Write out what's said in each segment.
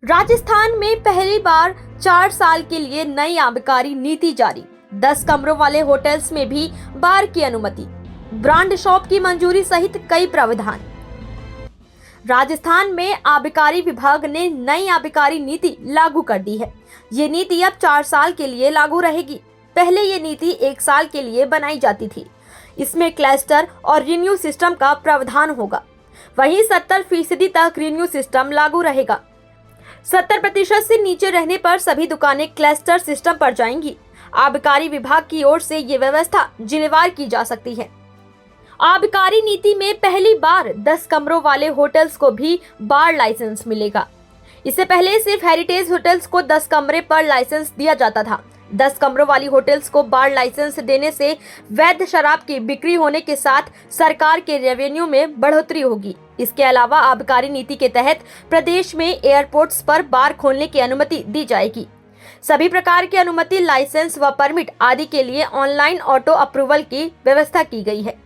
राजस्थान में पहली बार 4 साल के लिए नई आबकारी नीति जारी। 10 कमरों वाले होटल्स में भी बार की अनुमति, ब्रांड शॉप की मंजूरी सहित कई प्रावधान। राजस्थान में आबकारी विभाग ने नई आबकारी नीति लागू कर दी है। ये नीति अब 4 साल के लिए लागू रहेगी। पहले ये नीति 1 साल के लिए बनाई जाती थी। इसमें क्लस्टर और रिन्यू सिस्टम का प्रावधान होगा। वहीं 70% तक रिन्यू सिस्टम लागू रहेगा। 70% से नीचे रहने पर सभी दुकानें क्लस्टर सिस्टम पर जाएंगी। आबकारी विभाग की ओर से ये व्यवस्था जिलेवार की जा सकती है। आबकारी नीति में पहली बार 10 कमरों वाले होटल्स को भी बार लाइसेंस मिलेगा। इससे पहले सिर्फ हेरिटेज होटल्स को 10 कमरे पर लाइसेंस दिया जाता था। 10 कमरों वाली होटल्स को बार लाइसेंस देने से वैध शराब की बिक्री होने के साथ सरकार के रेवेन्यू में बढ़ोतरी होगी। इसके अलावा आबकारी नीति के तहत प्रदेश में एयरपोर्ट्स पर बार खोलने की अनुमति दी जाएगी। सभी प्रकार की अनुमति, लाइसेंस व परमिट आदि के लिए ऑनलाइन ऑटो अप्रूवल की व्यवस्था की गई है।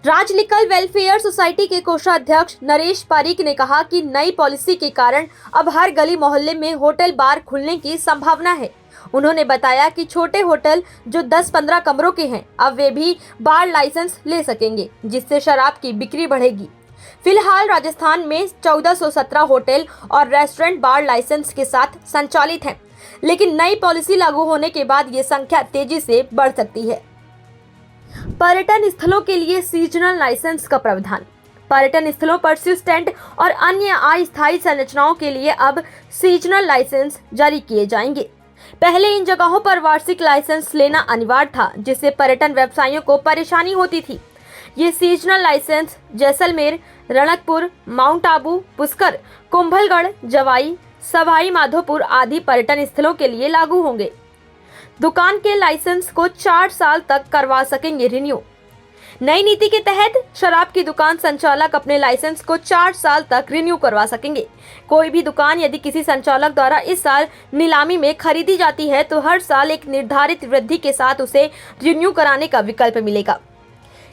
राजलिकल वेलफेयर सोसाइटी के कोषाध्यक्ष नरेश पारीक ने कहा कि नई पॉलिसी के कारण अब हर गली मोहल्ले में होटल बार खुलने की संभावना है। उन्होंने बताया कि छोटे होटल जो 10-15 कमरों के हैं, अब वे भी बार लाइसेंस ले सकेंगे, जिससे शराब की बिक्री बढ़ेगी। फिलहाल राजस्थान में 1417 होटल और रेस्टोरेंट बार लाइसेंस के साथ संचालित हैं, लेकिन नई पॉलिसी लागू होने के बाद ये संख्या तेजी से बढ़ सकती है। पर्यटन स्थलों के लिए सीजनल लाइसेंस का प्रावधान। पर्यटन स्थलों पर पर्सिस्टेंट और अन्य अस्थायी संरचनाओं के लिए अब सीजनल लाइसेंस जारी किए जाएंगे। पहले इन जगहों पर वार्षिक लाइसेंस लेना अनिवार्य था, जिससे पर्यटन व्यवसायियों को परेशानी होती थी। ये seasonal license Jaisalmer, Ranakpur, Mount Abu, Pushkar, Kumbhalgarh, Jawai, Sawai Madhopur आदि पर्यटन स्थलों के लिए लागू होंगे। दुकान के लाइसेंस को 4 साल तक करवा सकेंगे रिन्यू। नई नीति के तहत शराब की दुकान संचालक अपने लाइसेंस को 4 साल तक रिन्यू करवा सकेंगे। कोई भी दुकान यदि किसी संचालक द्वारा इस साल नीलामी में खरीदी जाती है तो हर साल एक निर्धारित वृद्धि के साथ उसे रिन्यू कराने का विकल्प मिलेगा।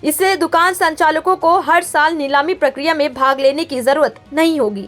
इससे दुकान संचालकों को हर साल नीलामी प्रक्रिया में भाग लेने की जरूरत नहीं होगी।